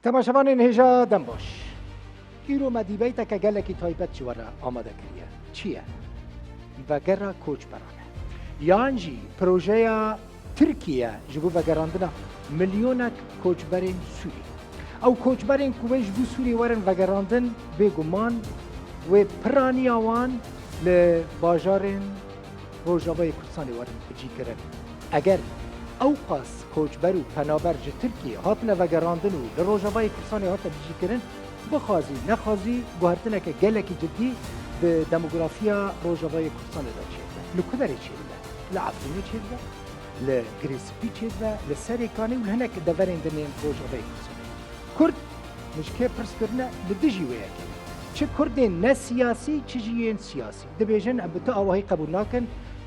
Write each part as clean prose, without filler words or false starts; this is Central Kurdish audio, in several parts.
تماشاوان هجا دم باش. ایرو مدیبیت که گلکی تایبت چواره آماده کریه. چیه؟ وگرا کوچ برانه. یانجی پروژه ترکیه جبو وگراندنا میلیونک کوچبرین سوری. او کوچبرین کوچ بو سوری ورن وگراندن بگمان و پرانی آوان لباجارن روجاوای کردستانی ورن بجی کرن. اگر او پاس کوچبر و پنابر جه ترکیه هاتنه وگراندن و لروجاوای کردستانی هاتنه بجی کرن بخوازی نخوازی گوهرتنه که گلکی جدی به دموگرافیا روجاوای کردستانی دا چیده. لکدری چیده. لعفرینی چیده. لگریسپی چیده. لسریکانی و لهنک دورین دنین روجاوای کردستانی. کرد مشکل پرس کرنه لدجی ویا کرد. چه کردین نه سیاسی چه جیین سیاسی. دبیجن ابتدا آواهی قبول نکن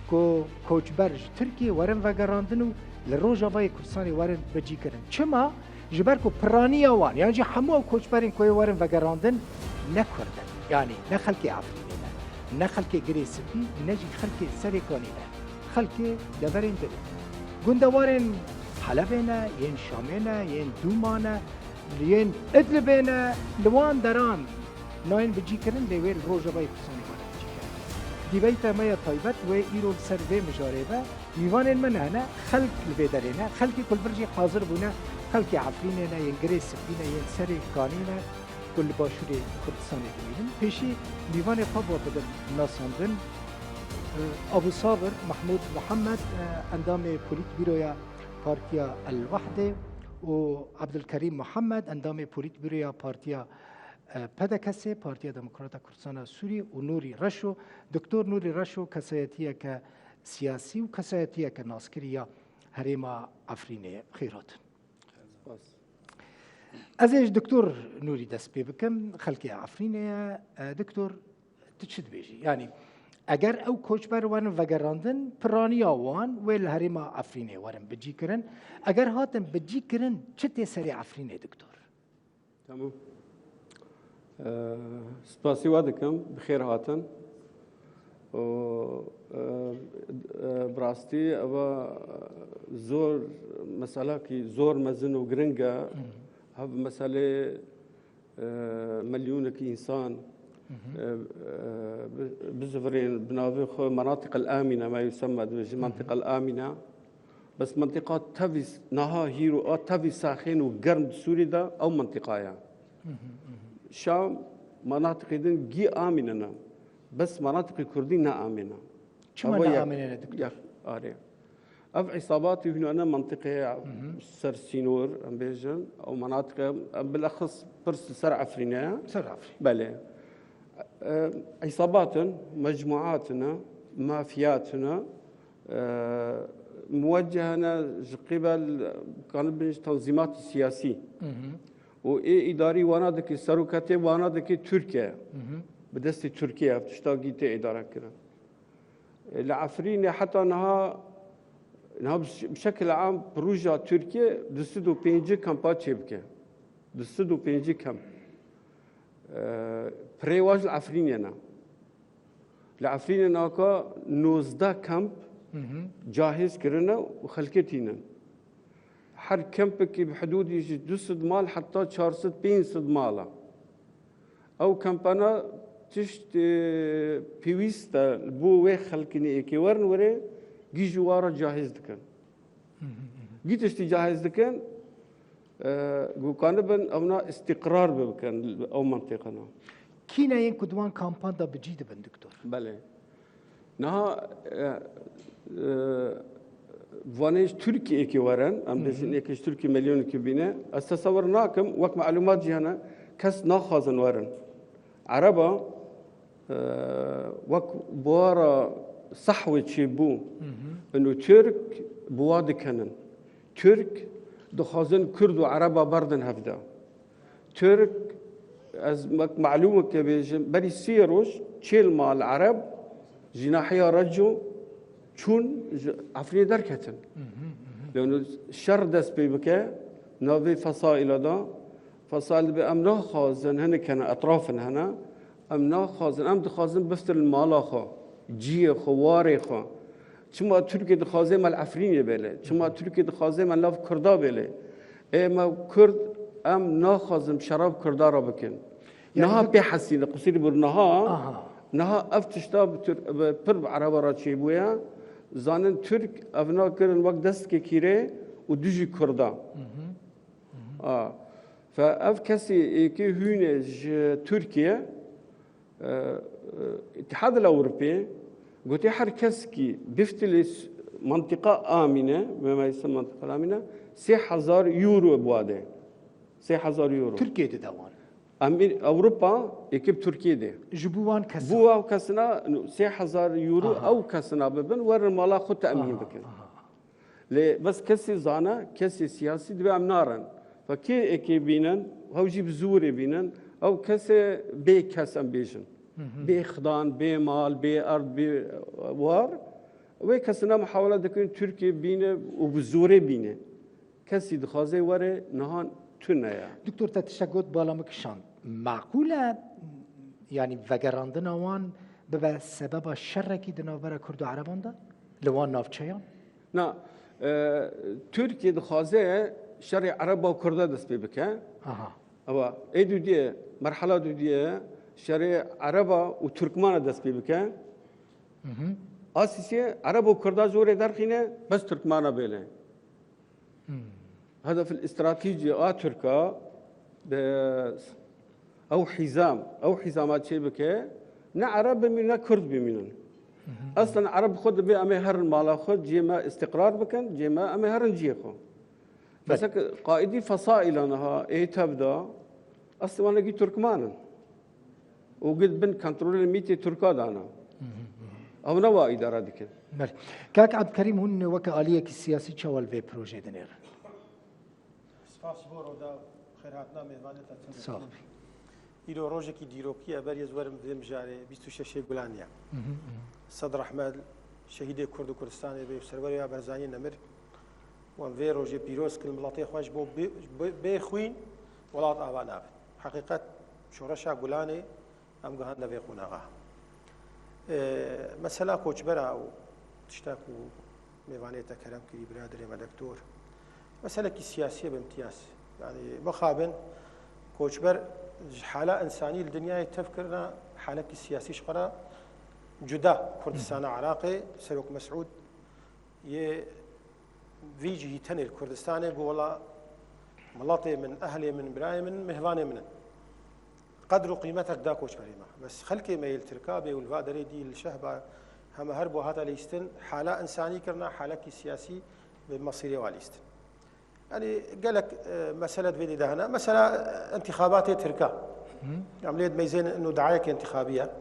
که کوچبر ترکیه ورن وگراندن و لروجاوای کردستانی ورن بجی کرن. چما جبر کو پرانی آوان یعنی همه کوچبرین کوی ورن وگراندن نکردن یعنی نه خلک افریقی نه خلک گریسپی نه خلک سریکانی نه خلک دورین دل گندوارن حلبنا ین شامنا ین دومانا ین ادلبنا لوان دران ناین بجی کرن لیویل روجاوای کردستانی ورن بجی کرن دیویت ما طایبت و ایرو سروی مجاربه میوان من هنا خلق البدرنا خلق كل برجي حاضر بنا خلق عفرينا ينجري سفينة ينسري قانينا كل باشوري كردستان بميلن پیشی میوان خواب بدن ناساندن ابو صابر محمود محمد اندام پولیت بیرویا پارتیا الوحده و عبدالکریم محمد اندام پولیت بیرویا پارتیا پدکسه پارتیا دموکرات کردستان سوری و نوری رشو دکتر نوری رشو کسایتیه که سیاسی و کسایتیه که ناسکریه هریما افرینه خیرات. ازش دکتر نوری دست پی بکم خلقی افرینه دکتر تشد بیجی یعنی اگر او کوچبر ورن وگراندن پرانی آوان ویل هریما افرینه ورن بجی کرن اگر هاتن بجی کرن چه تسری افرینه دکتر؟ تمام. سپاسی وادکم بخیر هاتن. و براستی اوا زور مسئله کی زور مزن و گرنگا هب مسئله مليون کی انسان بزفرين بناوي خو مناطق الآمنة ما يسمى المنطقة الآمنة بس منطقة تافيس نها هيرو تافي ساخن وقرن سوري دا أو منطقة يعني شام مناطق دين جي آمنة بس مناطق الكردية نا آمنة. شو معنى آمنة دكتور؟ آره. أف عصابات هنا أنا منطقة سرسينور أم بيجن أو مناطق بالأخص برس سر عفرينية. سر عفرين. بله. عصابات مجموعاتنا مافياتنا موجهنا قبل كان تنظيمات سياسية. وإيه إداري وانا دكي سروكاتي وانا دكي تركيا. بدست تركيا بتشتاقي إدارة كده. العفرين حتى انها بشكل عام بروجا تركيا دستو بينجي كامبات شبكه دستو بينجي كام بريواج العفرين انا العفرين ناكا 19 كامب جاهز كرنا وخلكتينا هر كامبك بحدود يجي 200 مال حتى 400 500 مالا او كامبانا تشت بيويستا بو وي خلقني كي ورن وري جي جوارا جاهز دكن جي تشتي جاهز دكن جو كان بن اونا استقرار بكن او منطقنا كينا ين كدوان كامبان دا بجيد بن دكتور بله نها فانيش تركي كي ورن ام بزين يكش تركي مليون كبينه استصورناكم وقت معلومات جهنا كس ناخذن ورن عربا وك بوارا صحوة شيبو إنه ترك بواد كنن ترك دخازن كرد وعربا بردن هفدا ترك از معلومة كبيجن بري سيروش تشيل مع العرب جناحية رجو شون عفرين دركتن لأنه الشر دس بيبكى نوفي فصائل دا فصائل بأمنا خازن هنا كان أطرافنا هنا أمنا خازن أم دخازن بفتر المالا خا جي خواري خا شما تركي دخازن مال عفرين بله شما تركي دخازن مال لاف كردا بله ما كرد ام ناخذم شراب كردارا بكن يعني نها بحسين قصير برنها آها. نها افتشتا بر عربه را چيبويا زانن ترك افنا كرن وقت دست كيره ودجي كردا فاف كسي كي هونج تركيا الاتحاد الاوروبي قلت هر كس كي بيفتلس منطقه امنه بما يسمى منطقه امنه 3000 يورو بواده 3000 يورو Türkiye'de de var. اوروبا ekip Türkiye'de. Jibuvan kasa. Bu av kasına 3000 euro av kasına bebin var mala خود تأمين بكن. ل بس كسي زانا كسي سياسي دبي امنارن فكي ekibinen هوجي بزوري بينن او كسي بي كسم بيجن. بي خدان بي مال بي ارض بي وار وكسنا محاولة دكن تركيا بينه وبزوري بينه. كسي دخازي وره نهان تنايا. دكتور تتشكوت بالامك شان معقولة يعني وگراندن وان به سبب شرکی دناور کرد و عربان ده لوان نافچهان نه ترکیه دخوازه شرع عرب و کرده دست بی بکن اما ایدو دیه مرحله دو دیه شرع عرب و ترکمان دست بی بکن اساسیه عرب و کرده زور درخینه بس ترکمانه بیله هدف الاستراتيجي تركا او حزامات شيء بكي نا عرب بمينا كرد بمينن اصلا عرب خد بي امي هرن مالا خد جيما استقرار بكن جيما امي هرن جيخو بس قائدي فصائل انها اي تبدا اصلا وانا جي تركمانا وقد بن كنترول الميتي تركا دانا او نوا اداره ديكن كاك عبد الكريم هن وك آلية السياسي شوال في بروجي دنير سپاس بۆ ڕۆدا خێرهاتنا میێوانێتە صافي ئیرۆ ڕۆژێکی دیرۆکیە بەریێز وەرم دێم ژارێ 26 گولانیە سەد ڕەحمەد شەهیدێک کورد و کوردستانی بێ سەروەری بەرزانی نەمر وان vê ڕۆژێ پیرۆز کرد وڵاتی خۆش بۆ بێخوین وڵات ئاوا نابێت حقیقەت شۆڕەشا گولانێ ئەم گەهاندە vê قوناغا مەسەلا کۆچبەرە و تشتاک و میێوانێتە کەرەم کردی برادرێمە دەکتۆر مسألة سياسية بامتياز يعني مخابن كوچبر حالة إنسانية الدنيا تفكرنا حالة سياسية شقرا جدا كردستان عراقي سلوك مسعود فيجي تني الكردستان والله ملاطي من أهلي من براي من مهواني من قدر قيمتك دا كوچبري ما بس خلكي ما يلتركابي والفادري دي الشهبة هم هربوا هذا ليستن حالة إنسانية كرنا حالة سياسي بمصيري واليستن يعني قال لك مسألة فيدي دهنا مسألة انتخابات تركا عملية ميزين إنه دعاية انتخابية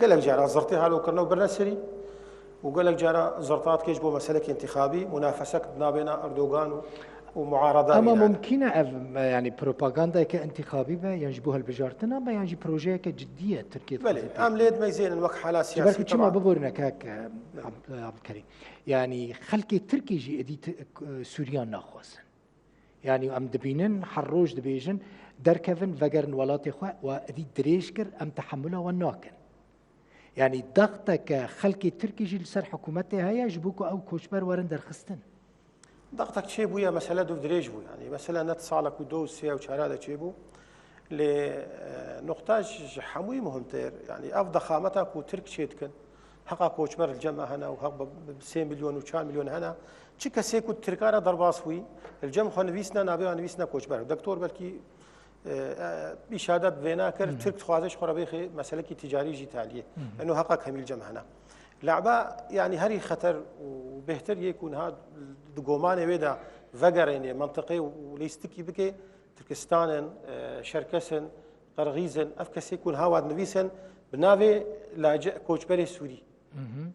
قال لك جارة زرتها لو كرنا برنسري وقال لك جارة زرطات كيش بو مسألة انتخابي منافسة بين أردوغان ومعارضة أما ممكن يعني بروباغندا كانتخابي ينجبوها البجارتنا ما ينجي بروجيه كجدية تركيا بلي عملية ميزين الوقت حالة سياسية طبعا ما ببورنا كاك عبد الكريم يعني خلكي تركي جي ادي سوريان ناخوسن يعني ام دبينن حروج دبيجن دركفن فجرن ولاتي خو وادي دريشكر ام تحملها وناكن يعني ضغطك خلكي تركي جي لسر حكومتها هي جبوكو او كوشبر ورن درخستن ضغطك شي بويا مسألة دو دريج بو يعني مسألة نتصالك ودو سيا وشهادة شي بو لنقطاج حموي مهمتر يعني افضل خامتك وترك شيتكن حقا كوشبر الجمع هنا وحق 3 مليون و4 مليون هنا چی کسی کو ترکانه درباسوی الجمع خو نویسنا نابه نویسنا کوچبر دکتور بلکی اشاده بنا کر ترک خوازش خو ربی مسئله کی تجاری جی تالیه انه حقا کمیل جمع هنا لعبه يعني هري خطر وبهتر يكون هذا دقومان ويدا فقرين منطقي وليستكي بكي تركستان شركسن قرغيزن افكس يكون هاواد نويسن بنافي لاجئ كوچبري سوري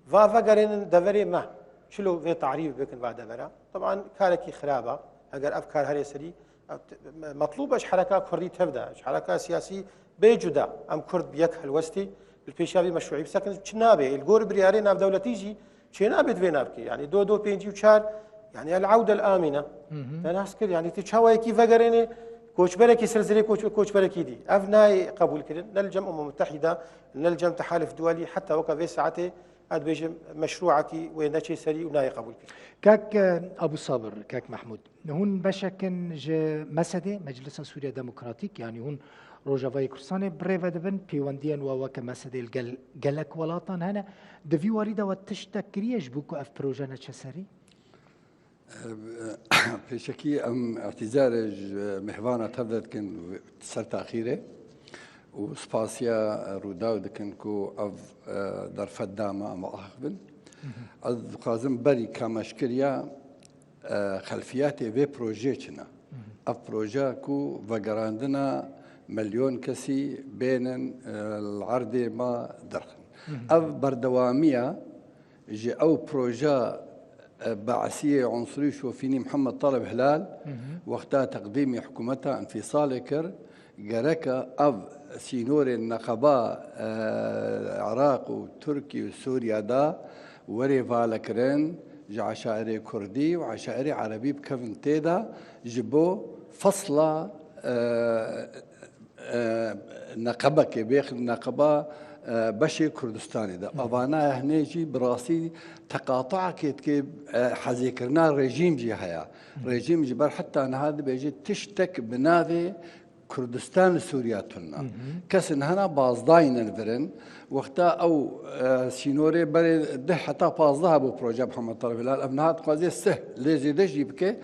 فقرين دفري ما شلو في تعريف بكن بعد دفرا طبعا كاركي خرابه اگر افكار هري سري مطلوبش حركه كردي تبدا حركه سياسي بيجدا ام كرد بيك الوستي البيشابي مشروعي بسكن شنابه الجور برياري ناف دولتي جي شنابه بينابكي يعني دو بينجي وشار يعني العوده الامنه الناس كده يعني تشاوي كيف فقرني كوچبركي سلسله كوچبركي دي افناي قبول كده نلجم امم متحده نلجم تحالف دولي حتى وقف ساعته هاد بيجم مشروعك وينشي سري وناي قبول كي كاك ابو صابر كاك محمود هون بشكن ج مسده مجلس سوريا ديمقراطيك يعني هون روجافاي كرسانه بريفا دبن بيوانديان ووك مسده الجلك ولاطان هنا دفي وريدا وتشتكريش بوكو اف بروجانا تشسري في شكي ام اعتذار محوانا تبدت كن سر تاخيره وسباسيا روداو دكنكو اف در فداما مؤخبن از قازم بري كمشكريا خلفياتي في بروجيتنا اف بروجا كو وغراندنا مليون كسي بين العرض ما درخن اف بردواميه جي او بروجا بعثية عنصرية شوفيني محمد طالب هلال وقتها تقديم حكومتها انفصال كر جركا أف سينور النقباء العراق وتركي وسوريا دا وري فالكرين جا عشائري كردي وعشائري عربي بكفن تيدا جبو فصلة نقبة كبيخ نقبة بشي كردستاني دا أبانا هنيجي براسي تقاطع كيف حذكرنا رجيم جي هيا رجيم جبر حتى أنا هذا بيجي تشتك بناذي كردستان سوريا تنا كسن هنا بازداين الفرن وقتا أو سينوري بري ده حتى بازدها بو بروجا محمد طالب هلال أبنها تقاضي سه ليزي دجي بك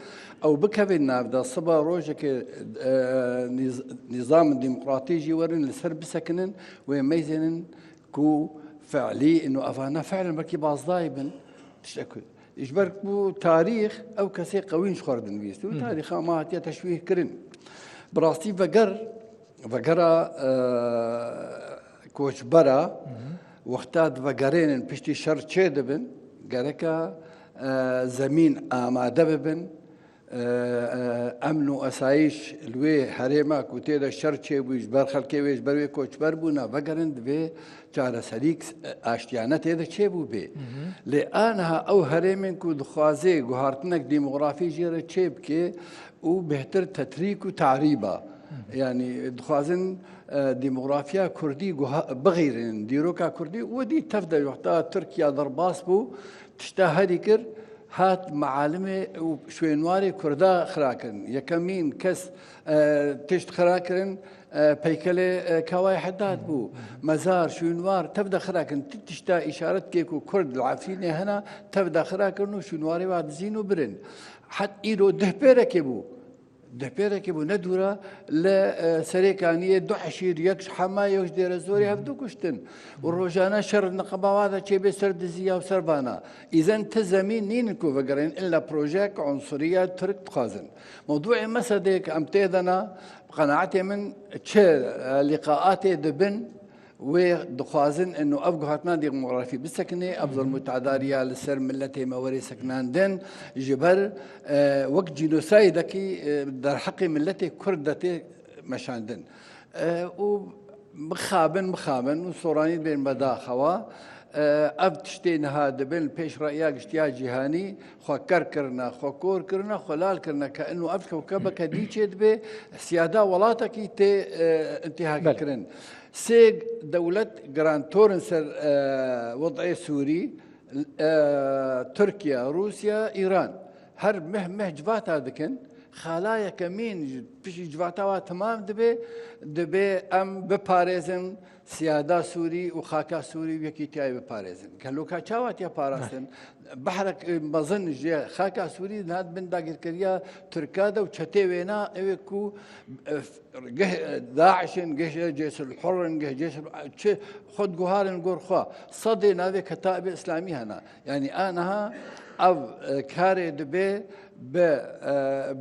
أو بكفينا بدا صبا روجك نظام ديمقراطي ورن لسر بسكنن ويميزن كو فعلي إنه أفانا فعلا بركي بازداي بن تشتكل يجبرك بو تاريخ أو كسي قوين شخوردن بيستو تاريخ ما هتيا تشويه كرن براستي فقرا كوش برا وقتات فقرين بشتي شر تشيدبن قركا زمين آماده ببن امن و اسایش لوی حریما کوته د شرچه بو جبر خلکه ویش بر کوچبر بونا وگرند به چاره سلیک اشتیانه ته د چه بو به لانها او حرمن کو دخوازه گوهارتنک ديموغرافي جره چيب کې او بهتر تتریک و تعریبا يعني دخوازن ديموغرافيا كردي بغيرن ديروكا كردي ودي تفضل وقتها تركيا ضرباس بو تشتهدي كر هات معالمه وشوينواري كردا خراكن يكمين كس تشت خراكن بيكله كواي حداد بو مزار شوينوار تبدا خراكن تشتا اشاره كيكو كرد العافين هنا تبدا خراكن وشوينواري بعد زينو برن حد ايدو دهبيرك بو دهبيرك بو ندورا لسريكانيه دو عشير يكش حما يكش دير الزوري هفدو كشتن والروجانا شر النقبه هذا شي بسرد زيا وسربانا اذا تزمين نينكو فقرين الا بروجيك عنصريه ترك تخازن موضوع مسدك امتيدنا قناعتي من لقاءاتي دبن ودخوازن انه افقهاتنا ديموغرافي بالسكنه افضل متعداريه لسر ملتي موري سكنان دن جبر وقت جينوسايدكي در حقي ملتي كردتي مشاندن ومخابن وصوراني بين مداخوا اب تشتين هذا بين بيش رايك اشتياج جهاني خو كرنا خو كور كرنا خلال كرنا كانه اب كوكبك ديتشد به سياده ولاتك تي انتهاك كرن سيج دولة جران تورنسر وضعي سوري تركيا روسيا إيران هر مه جبات هذاكن خلايا كمين بيش جباتها تمام دبي ام بباريزن سيادة سوري وخاكا سوري ويكي تاي بباريزن كلو كاتشاوات يا باراسن بحرك مظن جي خاكا سوري ناد بن داغير كريا تركادا وشتي وينا ايكو داعشن جيش الحر جيش خد جوهارن غورخوا صدي نادي كتائب اسلامي هنا يعني انها او كاري دبي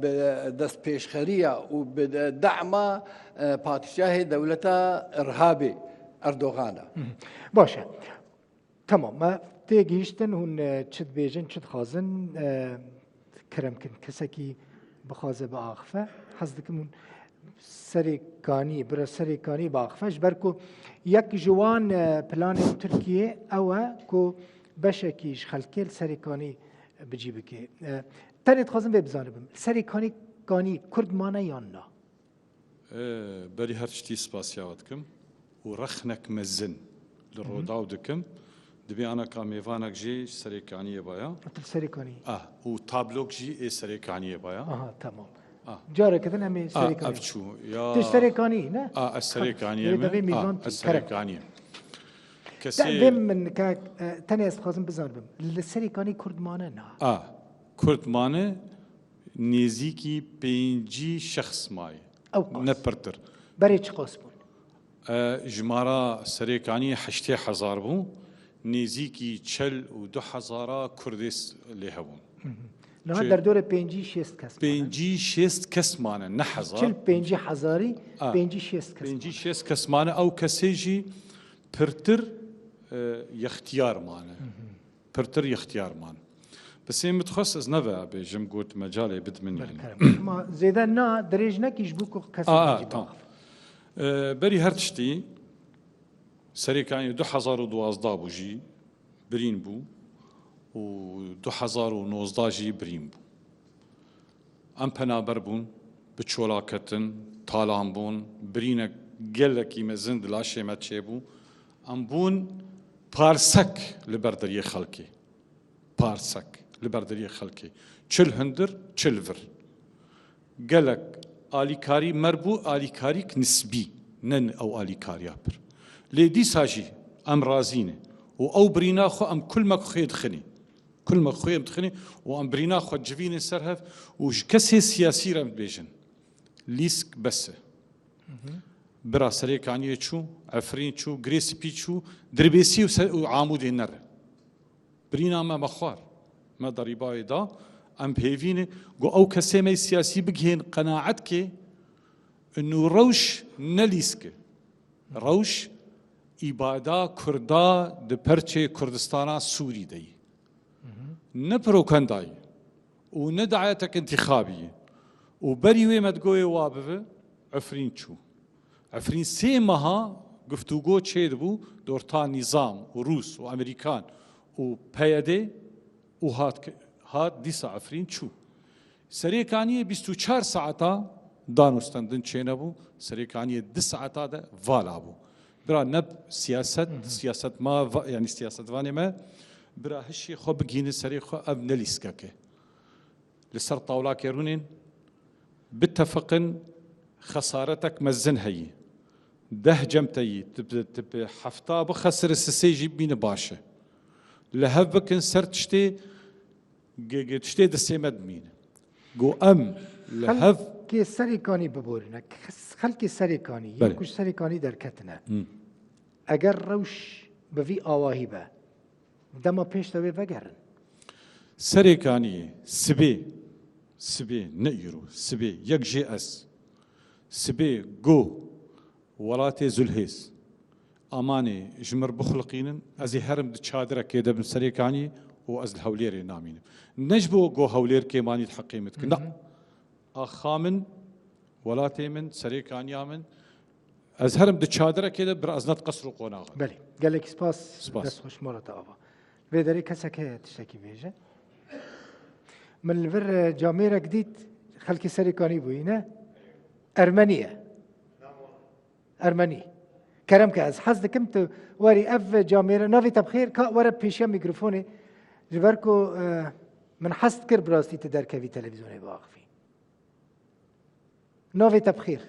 بدست پیشخریه و بدعم پادشاه دولت ارهابی اردوغانه باشه تمام ما تيجيشتن هون چد بيجن چد خازن كرم كن كسكي بخازه باخفه حزدكمون سريكاني برا سريكاني باخفش بركو يك جوان بلان تركيا او كو بشكيش خلكيل سريكاني بجيبك تاني تخازن ببزانبم سريكاني كاني كرد مانا يانا بري هرشتي سباسياوتكم ورخنك مزن للروداو دكم دبي أنا كميفانك جي سريكانية بايا سريكاني وتابلوك جي إيه سريكانية بايا اها تمام جارك كذا هم سريكاني أفتشو يا تش سريكاني نه السريكانية دبي ميفان السريكانية كسي من كاك تاني استخدم بزاربم السريكاني كرد مانا نه كرد مانا نزيكي بينجي شخص ماي نبرتر بريش قاسبون جمارا سريكاني حشتي حزار بو نزيكي تشل ودو حزارا كردس اللي هبون نه در دور پنجی شست کس پنجی شست کس مانه نه هزار چل پنجی هزاری پنجی شست کس پنجی شست کس مانه او کسی جی پرتر یختیار مانه پرتر یختیار مانه بس این متخصص نوه بجم قلت مجاله بد منی ما زیده نه دریج نکیش بو کسی تمام بری هر تشتی سريكاني 2012 بوجي برين بو و 2019 جي برين بو ام پنابر بون بچولاكتن طالان بون برينك گلكي مزند لا شيمت چيبو ام بون پارسك لبردري خلقي پارسك لبردري خلقي چل هندر چل ور گلك آليكاري مربو آليكاريك نسبي نن او آليكاري ابر ليدي ساجي ام رازينه او برينا خو ام كل ما خو يدخني كل ما خو يدخني وام برينا خو جفين سرهف وش كسي سياسي رم بيجن ليسك بس برا سريك عني تشو عفرين تشو غريس بي تشو دربيسي وعامود النر برينا ما مخوار ما ضريباي دا ام بهيفينه جو او كسي مي سياسي بجهن قناعتك انه روش نليسك روش إبادة كردا دبرچه كردستانا سوري دي نبروكنداي وندعيتك انتخابية وبريوي مدقوي وابفه عفرين شو عفرين سيمها قفتوغو تشيدبو دورتا نظام وروس وامريكان وبيادي وهات ديسا عفرين شو سريكانية 24 ساعتا دانوستندن تشينبو سريكانية 10 ساعتا دا فالابو برا نب سياسة ما يعني سياسة فاني ما برا هالشي خو بجين السريع خو اب نليسكاكه لسر طاولا كيرونين باتفقن خسارتك مزن هي ده جمتي تب حفتا بخسر السيجي بين باشا لهبكن سرتشتي تشتي دسيمد مين جو ام لهب كي سريكاني ببورنا خلكي سريكاني يكوش سريكاني دركتنا اگر روش بفي آواهي با دما پیش توي وگرن سريكاني سبي نيرو سبي يك جي اس سبي جو ولاتي زلهيس اماني جمر بخلقين ازي هرم دشادره كده بن سريكاني واز الهوليري نامين نجبو جو هولير كيماني الحقيمتك لا اخامن ولاتي من سريكانيا من ازهرم دشادره كده برازنات قصر قوناغ بله قال لك سباس بس خوش مرة ابا بدري كسك تشتكي بيجا من الفر جاميرا جديد خلكي سريكاني بوينه ارمنيا كرمك از حظ كمت وري اف جاميرا نافي تبخير كا ورا بيشيا ميكروفوني جبركو من حظ كر براستي تدرك في تلفزيون باقفي نافي تبخير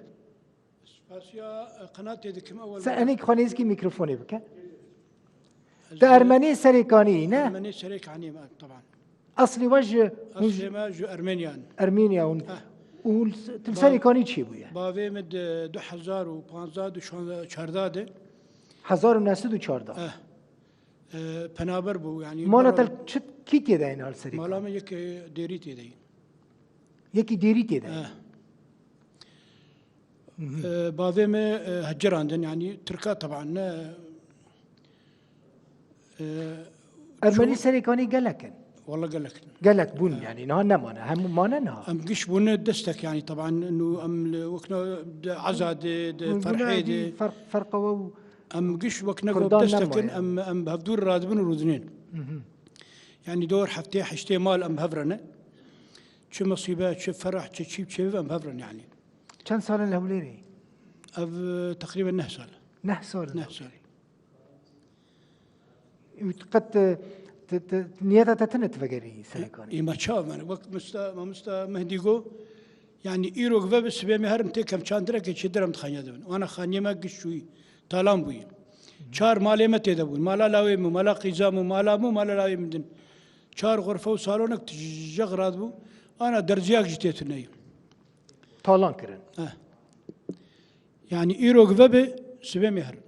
اسيا قناتي دكم اول سأنيك خونيزكي ميكروفوني بك ده ارمني سريكاني نه ارمني سريكاني طبعا اصلي وجه اصلي ما جو ارمينيا والسريكاني چی بويه باوي مد 2015 14 1914 پنابر بو يعني مانا تل چت کی تیده این حال سريكاني مالا ما يك ديري تيدي يكي ديري تيده باوي ما هجر عندن يعني تركا طبعا ارمني سريكاني قالكن والله قالك بون يعني نها نمانا هم مانا نها ام قش بون دستك يعني طبعا انه ام وكنا عزاد فرحي فرقوا ام قش وكنا دستك ام بهدور رادبن ورودنين يعني دور حفتي حشتي مال ام هفرنا شو مصيبات شو فرح شو ام هفرن يعني كم سال الهوليري؟ تقريبا 9 سال 9 سال قد نيتها تتنت فقري سيكون إما شاف من وقت مستا مهديجو يعني إيروك بس بيمي هرم تكم شاندرك يشدرم تخانيا دبن وأنا خانيا ما قشوي تالام بوي شار مالي ما تدبون مالا لاوي مالا قيزام مالا مالا لاوي مدن شار غرفة وصالونك تجغراد بو أنا درجياك جتيت النيم طالان كرن يعني إيروك بس سبيمي هرم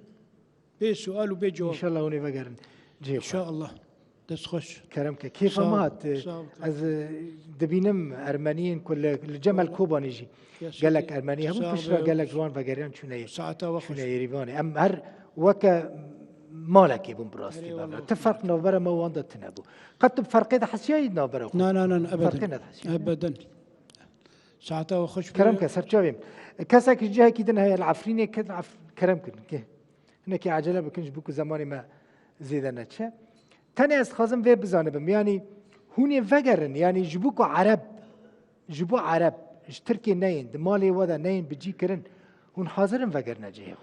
بي سؤال وبي جواب إن شاء الله وني فقرن جيب إن شاء الله دس خوش كرمك كيف صعب- مات صعب. از دبينم ارمنيين كل الجمل كوبا نجي يا قال لك سيدي. ارمنيا هم صعب. بشرا قال لك جوان فقريان شنو ساعتها شنو وخش يريباني ام هر وك مالك يبون براستي أي والله. بابا تفرق نوبرا ما واندا تنابو قد بفرق ده حسيا نوبرا لا لا لا فرقنا أبدا حسيا أبدا ساعتها وخش كرمك سر شويم كسك جاه كده هي العفريني كده كرمك هناك عجله بكنش بوكو زماني ما زيدنا تشا تاني استخازم في بزانبم يعني هوني فقرن يعني جبوكو عرب جبو عرب اشتركي نين دمالي ودا نين بجي كرن هون حاضرن فقرنا جيه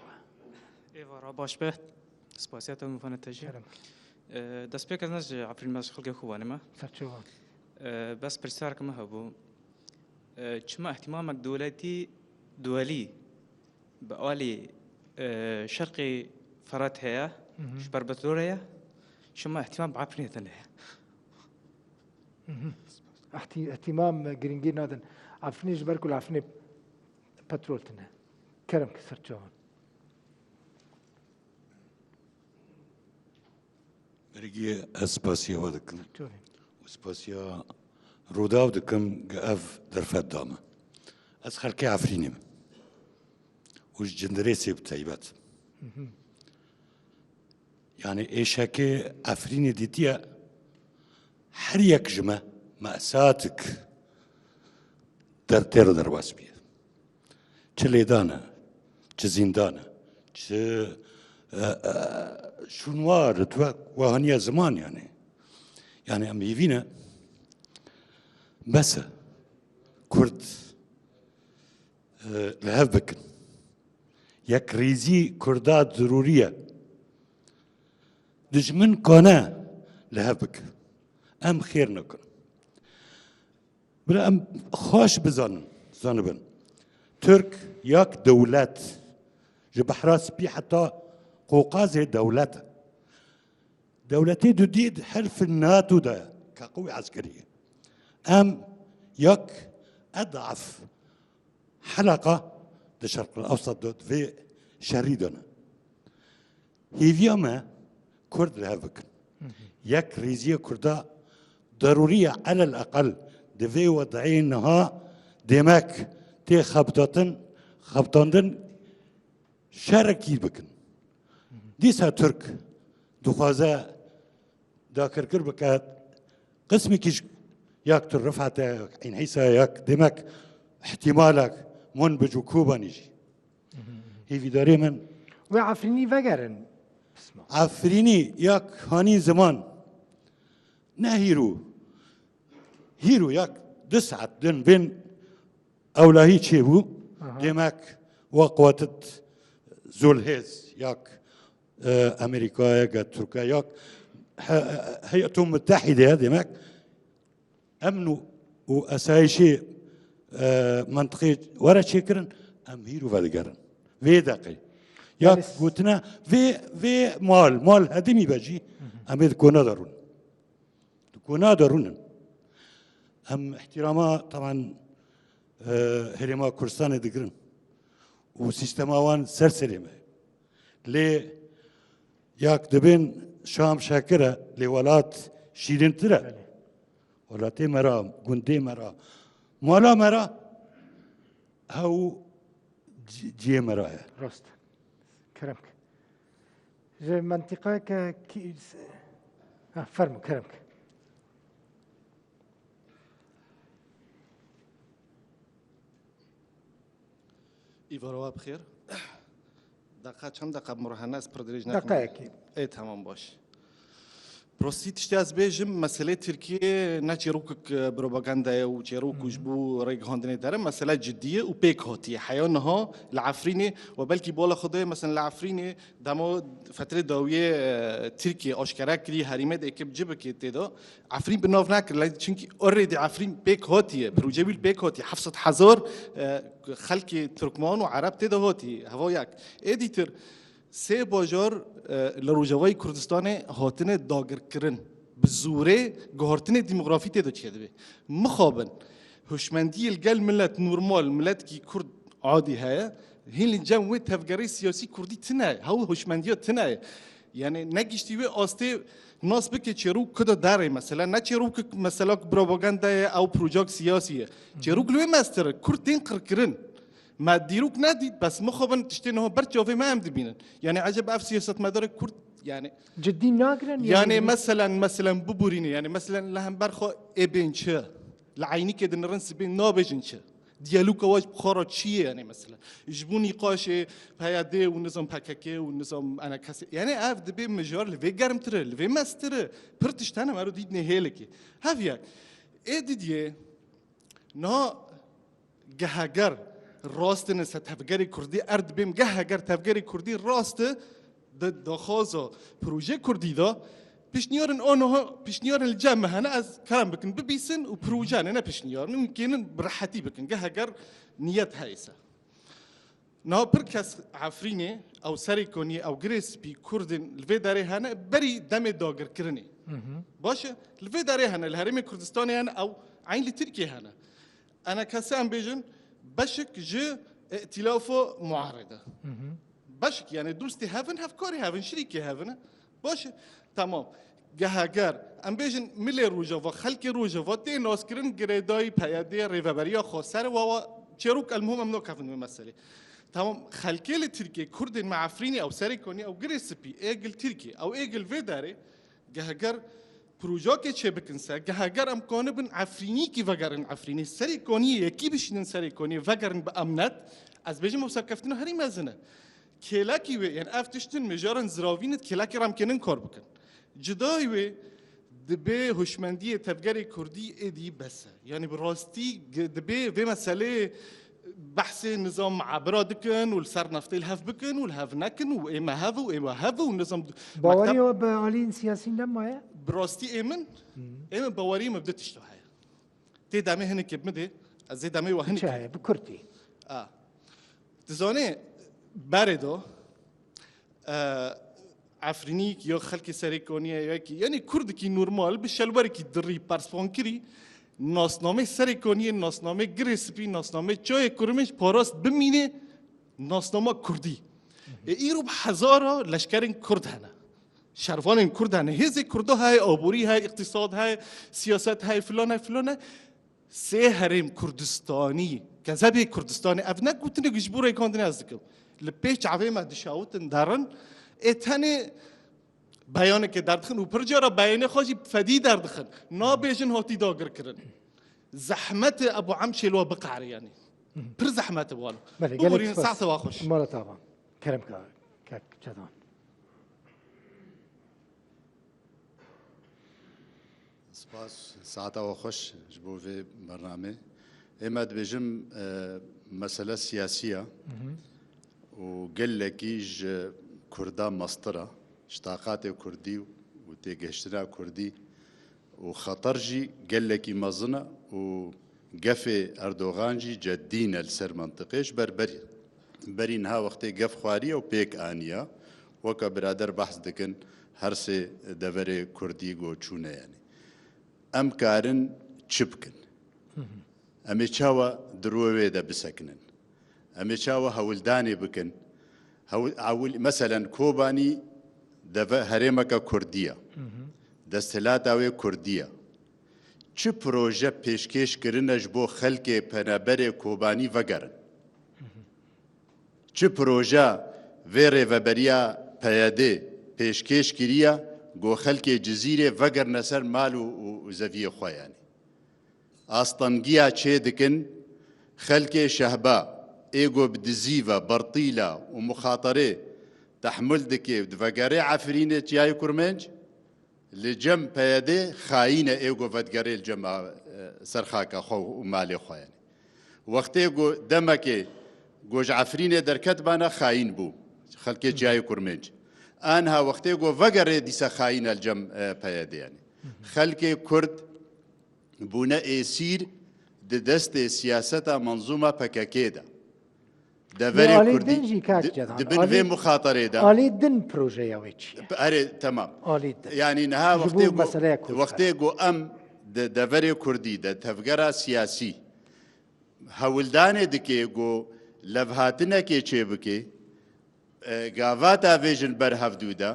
إيفا باش به سپاسیت مفنه تجی دست پیک از نج عفرین ماش خلق خوانه ما سر شو بس پرسیار کم هبو چما اهتمامك دولتي دولي بقالي شرقي فرات هيا شبر بتلوريا شما اهتمام بعفرين ثانية اهتمام جرينجي نادن عفني جبركو عفني بترول تنا كرم كسر شو بريجي اسباسيا ودكم شو وسباسيا روداو دكم قاف درفات دامه از خلقي عفريني وش جندريسي بتايبات يعني ايشاكي عفريني ديتيا حريك جمع مأساتك تيرو درواس بيه چليدانا چزيندانا چ شنوار وهنيا زمان يعني ام يفينا بس كرد لهف بكن يك ريزي كردات ضرورية دجمن كونا لهف بكن ام خير نكن بلا ام خوش زانبن ترك ياك دولات جبحراس بي حتى قوقاز دولته دولتي جديد حلف الناتو ده كقوة عسكرية أم يك أضعف حلقة الشرق الأوسط دوت في شريدنا هي فيما كرد لهفك يك ريزية كردا ضرورية على الأقل دفي وضعينها دماك تي خبطان شاركي بكن ديسا ترك دخوازا داكر كربكات قسمي كيش ياك ترفعت عين حيسا ياك دمك احتمالك منبج وكوبا نيجي هي في داري من وعفريني فقرن اسمع عفريني ياك هاني زمان نهيرو هيرو ياك دسعت دن بين أولاهي تشيبو دمك وقوتت زولهيز ياك أمريكا ياك تركيا ياك هيئة متحدة دمك أمنوا وأسايشي منطقي ورا شكرن أميرو فالجرن في دقي ياك قلتنا في مال هدمي بجي أمير كونا دارون هم احتراما طبعا هرما كردستان دقرن وسيستماوان سرسلمه لي ياك دبن شام شاكرة لولات شيرين ترى ولاتي مرا قندي مرا مالا مرا أو جي مرا راست كرمك جي منطقة كي فرمو كرمك إيفاروا بخير دقيقة كم دقيقة مرهنة اسبردريج دقائق اي تمام باش بروسي تشتاز بيجم مسألة تركيا ناتشيروك بروباغندا وتشيروك وجبو ريق هوندني دارم مسألة جدية وبيك هوتي حيونها العفريني وبلكي بولا خدي مثلا العفريني دامو فترة دوية تركيا أشكرا كري هريمة إكيب جبك تدا عفرين بنوف ناكر لأن شنكي أوريدي عفرين بيك هوتي بروجيبي البيك هوتي حفصة حزار خلكي تركمان وعرب تدا هوتي هواياك إديتر سه باجار لروجوای کردستان هاتن داگر کرن بزوره گهارتن دیموغرافی تدا چیه دبی مخابن هوشمندی الگل ملت نورمال ملت کی کرد عادی هیا هین الجمع تفکری سیاسی کردی تنای هاو هوشمندی تنای یعنی نگیشتی و آسته ناس بکه چروک کدا داره مثلا نه چروک مثلا پروپاگاندا او پروژه سیاسیه چروک لوی مستر کرد دین کرن ما ديروك نادي بس مخبن تشتينه برجوفي ما عم دبينن يعني عجب اف سياسه مدار كرد يعني جدي ناقرن يعني مثلا ببوريني يعني مثلا لهم برخو ابنشا العيني كده نرنس بين نابجنشا ديالوك واج بخارا شيء يعني مثلا يجبوني نقاش هيادي والنظام باكاكي والنظام انا كاس يعني اف دبي مجار لفي جرم ترى لفي ماستر برتشت انا مارو ديدني هيلكي هافيا اي ديديه نو جهاجر راست نست تفکری کردی ارد بیم گهگر تفکری کردی راست دخوازه پروژه کردی دا پیشنیارن آنها پیشنیارن الجامعه هنا از کلام بکن ببیسن و پروژه نه پیشنیار ممکنن براحتی بکن گهگر نیت هایسه نه پرکس عفرینه او سری کنی او گریس بی کردن الوی داره هنا بری دم داگر کرنی باشه الوی داره هنا الهرم کردستانی هنا او عین ترکیه هنا انا کسان بیجن بشك جو ائتلافه معارضة بشك يعني دوستي هافن هفكاري هافن شريكي هافن باش تمام جهاجر ام بيجن ملي روجا خلق روجا تي ناسكرن جريداي بيادي ريفابريا خسر و چروك المهم امنو كافن مسألة تمام خلقي لتركي كردن مع عفريني او سريكوني او جريسبي ايجل تركي او ايجل فيداري جهاجر پروژه که چه بکنسه که اگر امکانه بن عفرینی کی وگرن عفرینی سری کنی یکی بشینن سری کنی وگرن به امنت از بیشتر مسافرتن هری مزنه کلاکی و یعنی افتشتن مجارن زراوینت کلاکی رام کنن کار بکن جدایی و دبی هوشمندی تفکری کردی ادی بسه یعنی براستی دبی و مسئله بحث نظام عبرة دكن والسر نفطي الهف بكن والهف نكن وإما هذا وإما هذا والنظام باوري بعالين سياسيين لما براستي إيمن باوري ما بدتش له هاي تي دامي هنا كيف مدي زي دامي وهني شاي بكرتي تزاني باردو عفرينيك يا خلك سريكونيا يعني كردكي نورمال بالشلوركي دري بارسبونكري ناسنامه سرکانی ناسنامه گریسپی ناسنامه چای کرمش پاراست بمینه ناسنامه کردی ایرو بهزارا لشکرین کرد هنه شرفان کرد هنه هزی کرده های آبوری های اقتصاد های سیاست های فلان سه هرم کردستانی کذبی کردستانی افنا گوتنه گجبوره کندنه از دکم لپیچ عوی مدشاوتن دارن اتنه بیانه که دردخن و پرجارا بیانه خواهی فدی دردخن نابیجن هاتی داگر کرن زحمت ابو عمشي لو بقعر يعني پر زحمت والو بورين ساعة واخش مرة طبعا كرم كذا سپاس ساعة واخش جبو في برنامج اما دبجم مسألة سياسية وقال لك يج كردا مسطرة اشتاقات كردي وتجهشتنا كردي وخطرجي قال لك مزنة وقف أردوغانجي جدين السر منطقيش برينها وقت قف خوارية وبيك آنية وكا برادر بحث دكن هرسي دفري كردي قوچونه يعني أم كارن چبكن أمي چاوا دروه دا بسكنن أمي چاوا هولداني بكن مثلا كوباني هرمك كردية دستلات اوی کردیه چه پروژه پیشکش کردنش بو خلق پنابر کوبانی وگرن چه پروژه ویره و بریا پیاده پیشکش کریه گو خلق جزیره وگر نسر مال و زویه خویانی آستانگیا چه دکن خلق شهبا ایگو بدزیوه برطیله و مخاطره تحمل دکی و وگره عفرینه جای کرمنج لجم پیاده خاینه ایگو ودگری الجم سرخاکا خو و مالی خوانی وقتی گو دمکه گوج عفرین درکت بانا خاین بو خلک جای کرمنج آنها وقتی گو وگره دیسا خاین الجم پیاده یعنی خلک کرد بونا اسیر دست سیاست منظومه پککیده دەڤەرێ آلی کوردی دنجی کاک جدان. دبن آلی- وێ مخاطرێدا آلی دن پروژه اوی چیه؟ ئەرێ تەمام آلی دن. یعنی نها جبو مسئله کورد وەختێ گۆ ئەم دەڤەرێ کوردی دە تەڤگەرا سیاسی هەولدانێ دکێ گۆ لەڤهاتنەکێ چێ بکێ گاڤاتا vêjin ber hevdû de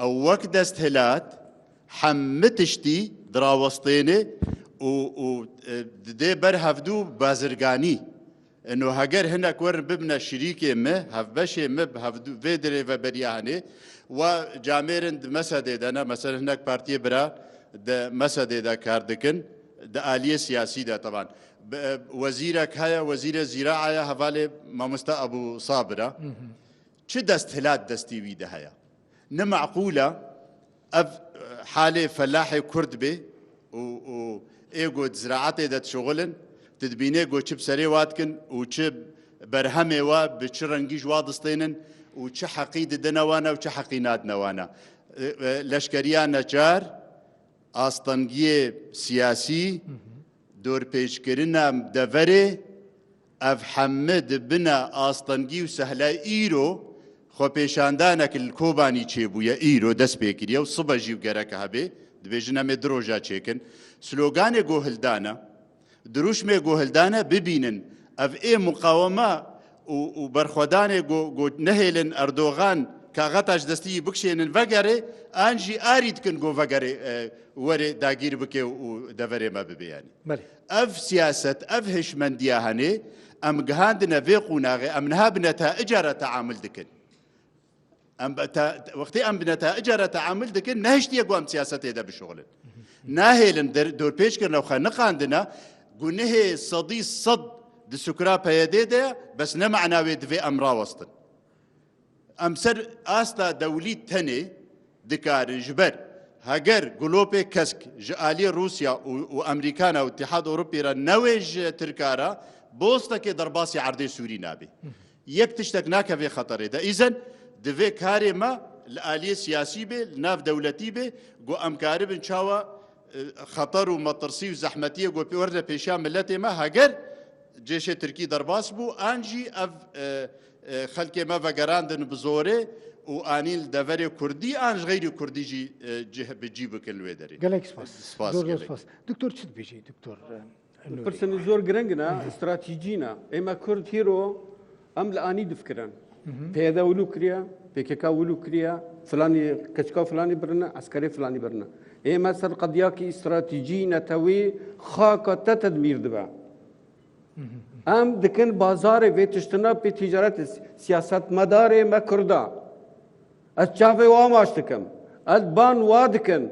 ew wek dest hilat hemû tiştî dirawestêne û didê ber hevdû bazirganî انه هەگەر hinek werin bibne şirîkê me hevbeşê me hevdû vê dirê veberiya henê و camêrin di mesedê de ne mesela hinek partiyê bira di mesedê de kar dikin di aliyê siyasî de tevan wezîrek heye wezîrê zîraaya hevalê mamosta Ebu Sabira çi desthilat destî wî de heye ne meqûle ev halê felahê Kurd bê û êgo ziraatê de tişoxilin تدبینێ گۆ چ بسەرێ واتکن و چ بەرهەمێوە بە چ ڕەنگی وا دەستێنن و چ حەقی ددنەوانە و چ حەقی نادنەوانە لەشکریان نەجار ئاستەنگیە سیاسی دۆرپێچکردنە دەڤەرێ ئەڤ حەممە دبنە ئاستەنگی و سەهلای ئیرۆ خۆپێشاندانەک کۆبانی چێبوویە ئیرۆ دەست پێکردە و سبەژی و گەرەکە هەبێ دەبێژن ئەمێ درۆژا چێکن سلۆگانێ گۆهلدانە دروشمێ گۆهلدانە ببینن ئەڤ ئێ مقاومە و بەرخۆدانێ نەهێلن ئەردۆغان کاغەتاش دەستی بکشێنن ڤەگەرێ ئانژی ئاری دکن گۆ ڤەگەرێ وەرێ داگیر بکێ و دەڤەرێمە ببیانی ئەڤ سیاست ئەڤ هێشمەندیە هەنێ ئەم گەهاندنە vê قوناغێ ئەم نها بنە تا ئجارە تەعامل دکن وەختەی ئەم بنە تا ئجارە تەعامل دکن نەهشتیە گۆ ئەم سیاسەتێدا بشۆڵن ناهێلن دۆرپێچکردنەوە خە نەقاندنە گونهێ سەدی سەد di sukra peyedê de bes ne meعناوê divê em rawestin em ser asta dewlî tenê dikarin ji ber heger gulopê kesk ji aliyê Rusya û Amerîkana û Îtihad Ewropî re newê ji Tirkara bostekê derbasî erdê Sûrî nabe yek tiştek nake vê xeterê de îzen divê karê me li aliyê siyasî bê li nav dewletî bê got em karibin çawa خطر و مطرسی و زحمتیه گو پیورده پیشا ملت ما هگر جیش ترکی درباس بو آنجی اف خلق ما وگراندن بزوره و آنیل دور کردی آنج غیر کردی جی بجی بکلوه داری گلک سپاس دکتور چی بیجی دکتور پرسنی زور گرنگنا استراتیجینا اما کرد هیرو ام لانی دفکرن پیدا ولو کریا پیکا ولو کریا فلانی کچکا فلانی برنا عسکری فلانی برنا اما سر قضیاکی استراتیجی نتوی خاکت تدمیر دبا ام دکن بازار و تشتنا به تجارت سیاست مدار ما کردا از چاوی واماش دکم از بان وادکن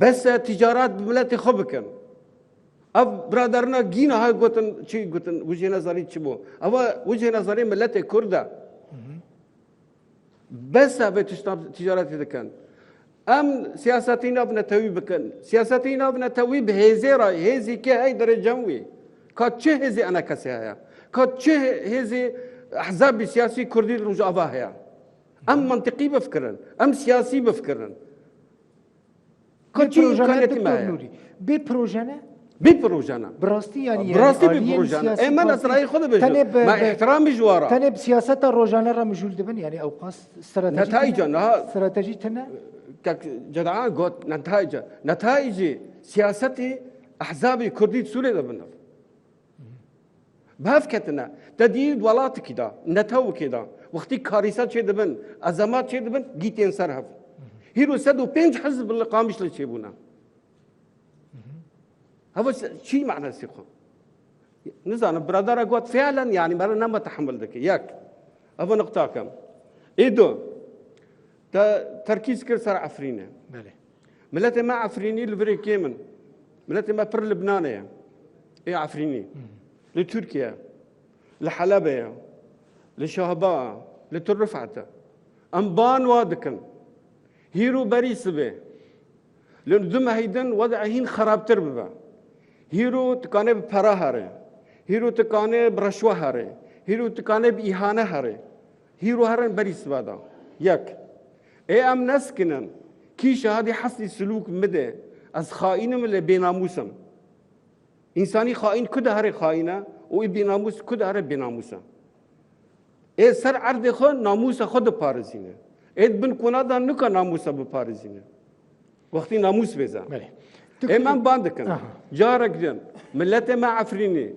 بس تجارت بملت خوب کن اف برادرنا گینا های گوتن چی گوتن وجه نظری چی بو اما وجه نظری ملت کردا بس به تجارت دکن ام سیاستی ناب نتوی بکن سیاستی ناب نتوی به هزی را هزی که ای در جمعی که چه هزی انا کسی هیا که چه هزی احزاب سیاسی کردی رجعه هیا ام منطقی بفکرن ام سیاسی بفکرن که چی کانیتی ما هیا بی پروژنه بی پروژانا براستی یعنی براستی بی پروژانا ایمان اسرائیل خود بجو ما احترام جوارا تنه بسیاست روزانه را مجول دبن یعنی اوقات استراتژی نتایج نه استراتژی تنه جدعان قلت نتائج سياسة أحزاب كردي سوريا دبنا بهفكتنا تديد ولات كده نتاو كده وقتي كارثات شيء دبن أزمات شيء دبن جيتين سرهف هيرو سدو بينج حزب اللي قامش لشيبونا هذا شيء معنى الثقة نزان برادر قلت فعلا يعني مرة ما تحمل ذلك ياك هذا نقطة كم إيدو تركيز كل سر عفرينه ملت ما عفريني لبري كيمن ملت ما بر لبنانية ايه عفريني لتركيا لحلبية لشهباء لترفعته أنبان وادكن هيرو بريس به لأن دم هيدن وضعهين خرابتر ببا هيرو تكانه بپرا هره هيرو تكانه برشوه هره هيرو تكانه بإهانه هره هيرو هرن بري سوادا يك ام نسكنن كي شهادي حسني سلوك مده از خائنم اللي بيناموسم انساني خائن كده هره خائنه و بيناموس كده هره بيناموسه سر عرض خو ناموس خود پارزینه بن کنادا نکا ناموس بپارزینه وقتی ناموس بزا من باندكن جارك جن ملتي ما عفريني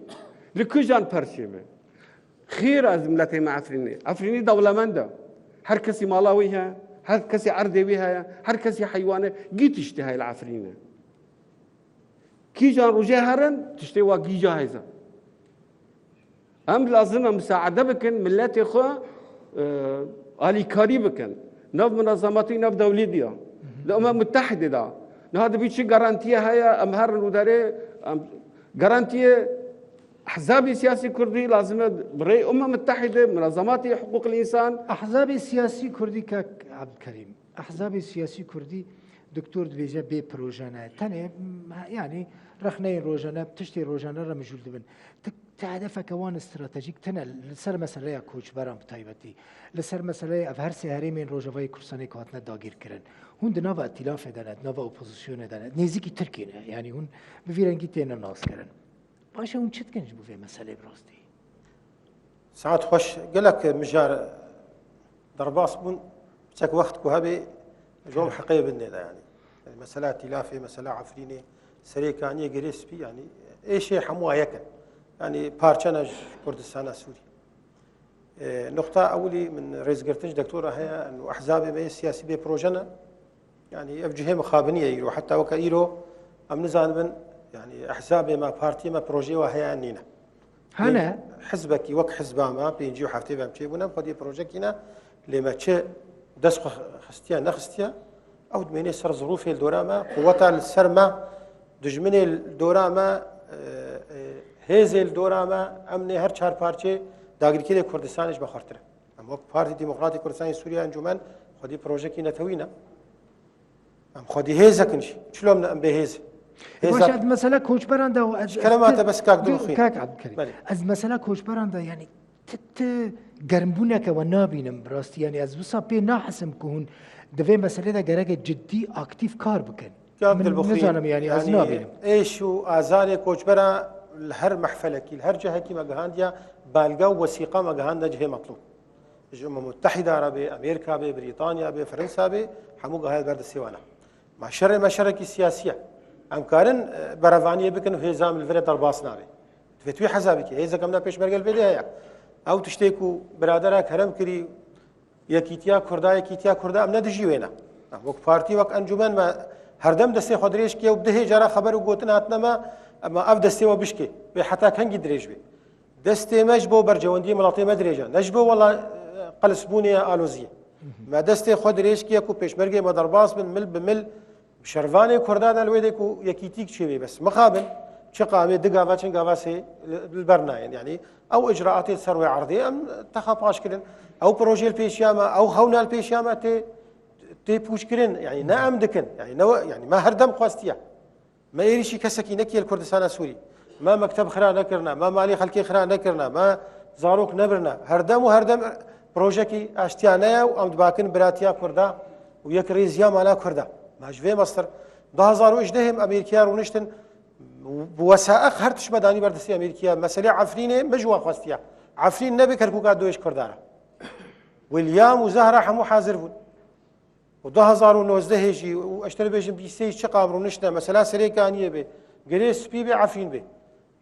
لكجان برشيمه خير از ملتي ما عفريني عفريني دولة مندا هر كسي مالاويها هر كسي عردي بها هر كسي حيوانه جيت تشتهي العفرينه كي جان رجع هرن تشتهي واقي جاهزه ام لازم مساعده بكن ملتي خو آلي كاري بكن نف منظماتي نف دوليديا الامم المتحده دا هذا بيشي جارانتيه هي ام هر وداري جارانتيه احزاب سياسي كردي لازم بري متحده منظمات حقوق الانسان احزاب سياسي كردي كاك عبد الكريم احزاب سياسي كردي دكتور دبيجه بي بروجانا تاني يعني رخنين روجانا بتشتي روجانا رمجول دبن هدفك كوان استراتيجيك تنا لسر مسألة كوچ برام بتايبتي لسر مسألة أفهر سهري من روجوای كرساني كاتنا داغير كرن هون دنوا ائتلاف داند نوا اپوزيسيون داند نزيكي تركيا يعني هون بفيرنگي تينا ناس كرن باشه هون چت كنج بو في مسألة براستي ساعات خوش قالك مجار درباس بون تك وقت كوهبي جوم حقيقة بالنيدا يعني مسألة ائتلافي مسألة عفريني سريكانية جريسبي يعني اي شيء حموها يكن يعني بارشانج كردستان سوري نقطة أولي من رئيس قرتنج دكتورة هي أنه أحزاب ما سياسي بي بروجنا يعني أفجه مخابنية يرو حتى وكايرو أم نزانبن يعني أحزاب ما بارتي ما بروجي وهي أنينا هنا حزبك وك حزبا ما بينجيو حفتي بامشي بنا بقدي بروجكينا لما تشي دسخ خستيا نخستيا أو دميني سر ظروف الدوراما قوة السرما دجمني الدوراما هزل دوراما امني هر چهار پارچه داگیرکی کردستانش بخاطره اما پارتی دموکراتی کردستان سوریا انجمن خودی پروژه کی نتوینا ام خودی هزا کنش شلون ام بهز واشد مسألة كوچ براندا و از كلمات بس كاك دوخين كاك عبد الكريم از مسألة كوچ براندا يعني تت گرمبونك و نابينم براستي يعني از وسا بي ناحسم كون دوی مسألة دا گرگ جدي اكتيف كار بكن نزانم يعني از نابينم ايشو ازاري كوچ برا هر محفلكي هر جهه كي مغانديا بالغا وثيقه مغاندا جهه مطلوب الامم المتحده عربي امريكا بي بريطانيا بي فرنسا بي حمو هاي برد السيوانا مع شر مشاركي سياسيه امكارن برافانيه بكن في زام الفريد درباسنا بي فتوي حسابك هي زكمنا بيش برجل بدايه او تشتكوا برادرها كرم كري يكيتيا كردا يكيتيا كردا ام ندجي وينا وك بارتي وك انجمن ما هردم دسي خدريش كي وبده جرا خبر وقوتن هاتنما اما اف دستي وبشكي حتى كان دريج بي دستي مجبو برجوندي ملاطي مدريجا نجبو والله قلسبوني الوزيه ما دستي خدريش كي كو بيشمرغي مدرباس من مل بمل شرفاني كردان الويدكو يكيتيك شوي بس مقابل شقامي دقا باشن قواسي البرناين يعني او اجراءات الثروه عرضيه ام تخافاش كلن او بروجي البيشياما او خونا البيشياما تي بوشكرين يعني نعم دكن يعني ما هردم قواستيا ما يريشي كسكي نكي الكردستان السوري ما مكتب خرا نكرنا ما مالي خلكي خرا نكرنا ما زاروك نبرنا هردم بروجكي اشتيانايا وام دباكن براتيا كردا ويكريزيا مالا كردا ما جوي مصر 2018 امريكا رونشتن بوثائق هرتش بداني بردستي امريكا مساله عفرينه مجوا خواستيا عفرين نبي كركوكا دويش كردارا واليام وزهره حمو حاضر بون و2019 هيجي واشتري بيجن بيستي شقام رونشنا مثلا سريكانيه به جريس بي بي عفين به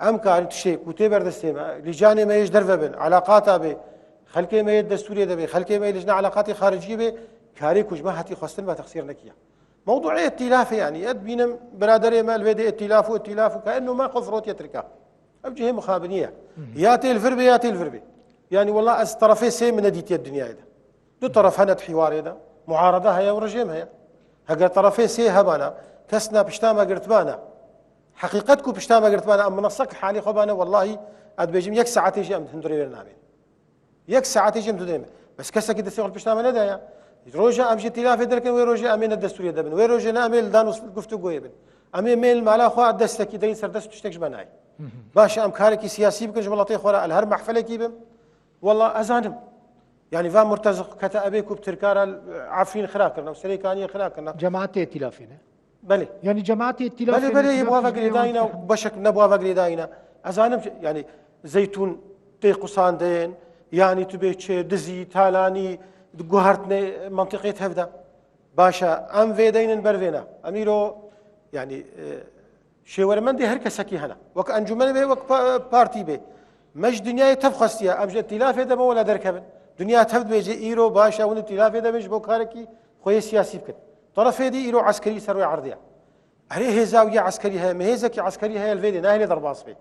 ام كان تشي كوتي بردستي لجان ما يجدر بن علاقاتها به خلكي ما الدستوريه ده به خلكي ما لجنه علاقات خارجيه به كاري كجما هتي خصن ما تقصير نكيه موضوع ائتلاف يعني ادبين برادري مال فيدي ائتلاف كانه ما قفروت يتركها ابجه مخابنيه ياتي الفربي يعني والله از طرفي سي من ديتي الدنيا هذا دو طرف هنت حوار هذا معارضه هي ورجيم هي هجر طرفي سي هبانا كسنا بشتاما قرتبانا حقيقتكم بشتاما قرتبانا ام منصك حالي خبانا والله اد بيجم يك ساعه تيجي ام تندري برنامج يك ساعه تيجي مدري بس کەسێکی دەستی هەڵ پێشنامە نەدایە ڕۆژە ئەمژی تیلافێ دەکەن وێ ڕۆژێ ئەمێنە دەستوریە دەبن وێ ڕۆژێ نامێل دان و گفتوگۆیە بن ئەمێ مێل مالاخوا دەستێکی دەین سەردەست شتێکش بەنای باشە ئەم کارێکی سیاسی بکەش وڵاتی خۆرا هەر مەحفلێکی بم والله ئەزانم يعني فان مرتزق كتا أبيكو بتركارا عارفين خراكرنا وسريكانية خراكرنا جماعة ائتلافنا بلي يعني جماعة ائتلاف بلي يبغى فقري داينا وبشك نبغى فقري داينا أزانم يعني زيتون تيقو صاندين يعني تبيتش دزي تالاني جوهرتنا منطقة هفدا باشا أم في دين برفينا أميرو يعني شيورمندي هركسكي هنا وك أنجمن به وك بارتي به مش دنيا تفخستيا أمجد ائتلاف هذا ولا دركبن دنیا تبد بيجي إيرو باشا ونتلاف هذا مش بوكاركي خوي سياسي بكن طرف هذه إيرو عسكري سروي عرضية عليه زاوية عسكرية مهزكي عسكرية الفيدي ناهلي ضرباص به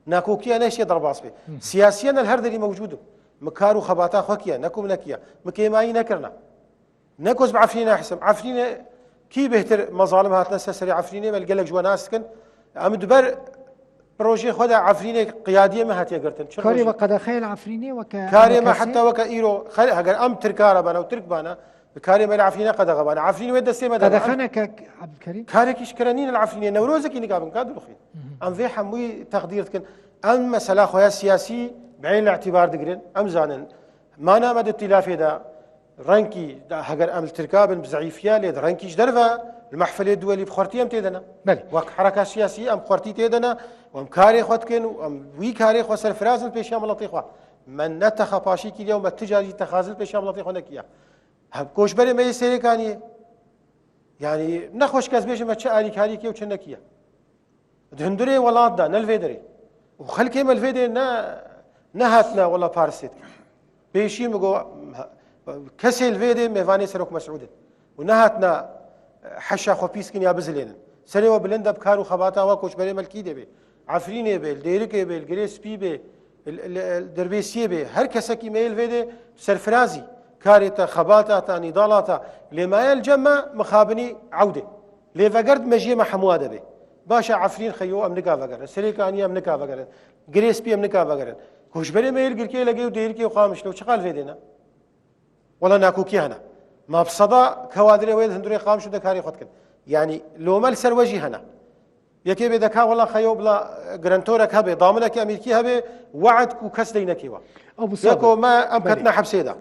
ناكوكيا ناشي ضرباص به سياسيا الهرد اللي موجود مكارو خباتا خوكيا نكو منكيا مكيماي نكرنا نكوز بعفرينا حسم عفرينا كي بهتر مظالم هاتنا سري عفرينا ملقلك جواناس كن عم دبر بروجي خدا عفرينه قياديه ما هاتي قرتن كاري وقد خيل عفرينه كاري ما حتى وك ايرو خل اگر ام تركاره بنا وترك بنا كاري ما العفرينه قد غبنا عفرين ود السيما قد خنك عبد الكريم كاري كشكرانين العفرينه نوروزك نقابن كادو خين ام في حموي تقديرتكن ام مساله خويا سياسي بعين الاعتبار دقرن ام زانن ما نامد ائتلاف هذا رانكي هاجر ام التركاب بزعيفيا ليد رانكيش درفا المحفل الدولي بخورتيم تيدنا بلي وك حركه سياسيه ام خورتي تيدنا وام كاري خوتكن وام وي كاري خو سرفرازن بيشام لطيخوا من نتخ باشي كي اليوم التجاري تخازل بيشام لطيخوا نكيا هب كوش بري ما يسيري كاني يعني نخوش كاز بيش ما تشالي كاري كي وشنكيا دهندري ولا دا نلفيدري وخلكي ما الفيدري نهاتنا ولا بارسيت بيشي مغو كسي الفيدري ميفاني سروك مسعود ونهاتنا حشا خو بيسكن يا بزلين سري وبلند بكارو خباتا وكوش بري ملكي دبي عفريني بي الديركي بي الجريس بي بي الدربيسيه بي هر كسكي ميل فيدي سرفرازي كاريتا خباتا تا نضالاتا لما الجمع مخابني عوده ليفقرد مجيه محموده بي باشا عفرين خيو امنكا فقرن سري كاني امنكا فقرن جريس بي امنكا فقرن كوش بري ميل قركي لقي وديركي وخامش لو شقال فيدينا ولا ناكوكي هنا ما بصدا كوادري ويد هندوري قام شو دكاري خدكن يعني لو مال سر وجهي هنا يكي بدكا والله خيو بلا جرانتورك هبه ضامنك امريكي هبه وعدك وكسدينك وا ابو صابر يكو ما امكتنا حبسيدا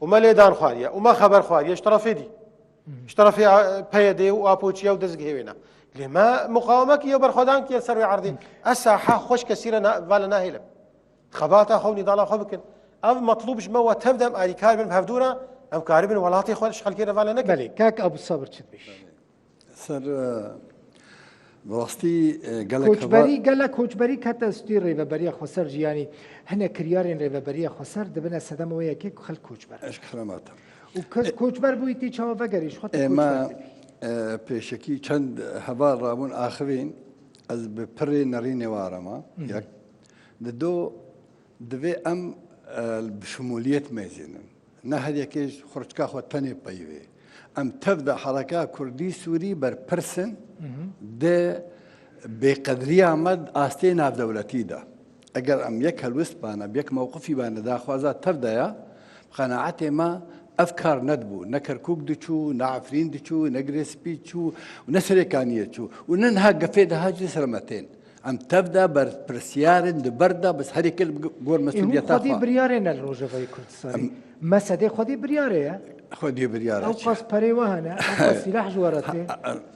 وما ليدان خواريا وما خبر خواريا اشترافيدي اشترافي بيدي وابوتشيا ودزغيوينا لما مقاومك يبر خدان كي سروي عرضي الساحه خوش كثيرا فالا ناهيل خباتا خوني ضالا خبكن او مطلوبش ما تبدم اري كاربن بهفدونا ام كاربن ولاتي خوش خلكي فالا نك بلي كاك ابو صابر تشبيش سر بواسطي كوچبري قال كوچبري كتا ستير ريبريا خسر يعني هنا كريارين ريبريا خسر دبنا سدم ويا كيك خل كوچبر اش كلامات وكز كوچبر بويتي چاوا وگريش خط ما بيشكي چند هبار رابون اخرين از بپري نرين وارما يك دو دوي ام بشموليت ميزين نهر يكيش خرجكا خو تاني بايوي ام تبدا حركه كردي سوري بر برسن ده بقدريه مد استين اف دولتي ده اگر ام يك الوسط بانا بيك موقفي بانا دا خوازات تبدا يا قناعتي ما افكار ندبو نكركوك دچو نعفرين دچو نجرسبي دچو ونسريكانيه دچو وننها قفيد هاجي سلمتين ام تبدا برسيارن دبردا بس هذه كل قول مسؤوليتها خدي بريارين الروجفاي كردستاني ما سدي خدي برياري خدي برياري او قاس بري وهنا او قاس سلاح جوارتي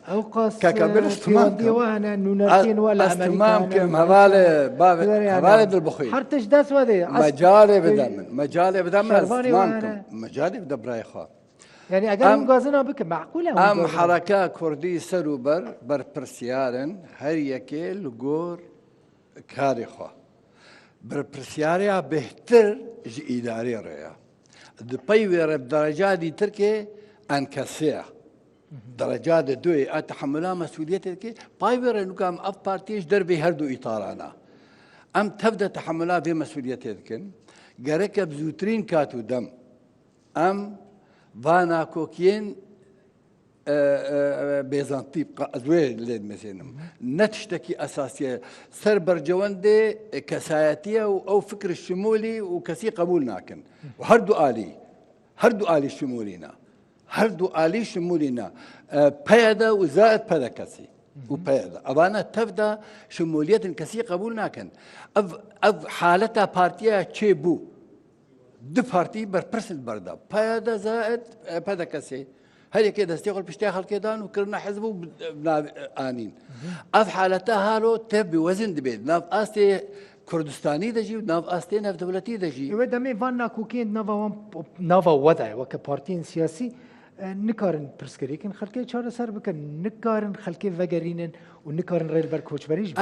او قاس كاكابل استمام وهنا نونرتين ولا استمام كم هواله باب هواله البخيل حرتش داس ودي مجالي بدمن استمامكم مجالي بدا براي خا يعني اگر مغازنا بك معقوله ام حركه كردي سرو بر برسيارن هر يكي لغور كاريخو بر برسياريا بهتر جي اداري ريا دبيور بدرجات دي تركي انكسيه درجات دوي اتحملها مسؤوليتك بايور نقام اف بارتيش دربي هردو اطارنا ام تبدا تحملها في مسؤوليتك جرك بزوترين كاتو دم ام فانا كوكين بيزنطي ازوي ليد مثلا نتشتكي اساسيه سر برجوندي كساياتيه او فكر الشمولي وكسي قبول ناكن وهردو الي هردو آلي شمولينا هردو آلي شمولينا بيدا وزائد بيدا كسي وبيدا أبانا تبدا شمولية كسي قبول ناكن أف حالتها بارتيا تشيبو دو بارتي بربرسنت بردا بيدا زائد بيدا كسي هل كده استيقظ بيشتغل كده وكلنا حزبه آنين أف حالتها هالو تبي وزن دبيت ناف أستي كردستاني دجي وناف أستي ناف دولتي دجي ودمي فانا كوكين نافا وضع وكبارتين سياسي نكارن برسكريكن خلكي چهار سر بكن نكارن خلكي وگرينن ونكارن ريل بر كوچبريش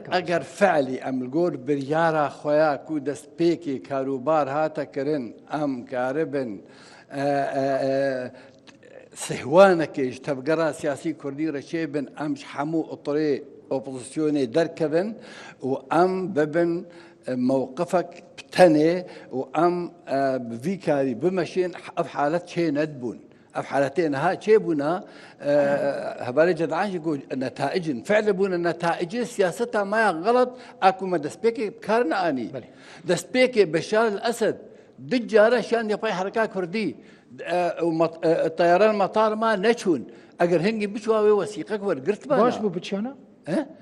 اگر فعلي ام الجور بريارا خويا كو دست بيكي كاروبار هاتا كرن ام كاربن سهوانكيش تبقرا سياسي كردي رشيبن امش حمو الطريق اوبوزيسيوني دركبن وام ببن موقفك بتني وام بفيكاري بمشين في حالة شيء ندبون في حالتين ها شيبونا هبالي جدعان يقول النتائج فعلا بون النتائج سياستها ما غلط اكو ما دسبيكي بكارنا اني دسبيكي بشار الاسد دجاره شان يبقى حركات كردي الطيران المطار ما نشون اگر هنگي بشواوي وثيقه ورقرت بانا باش بو بتشانا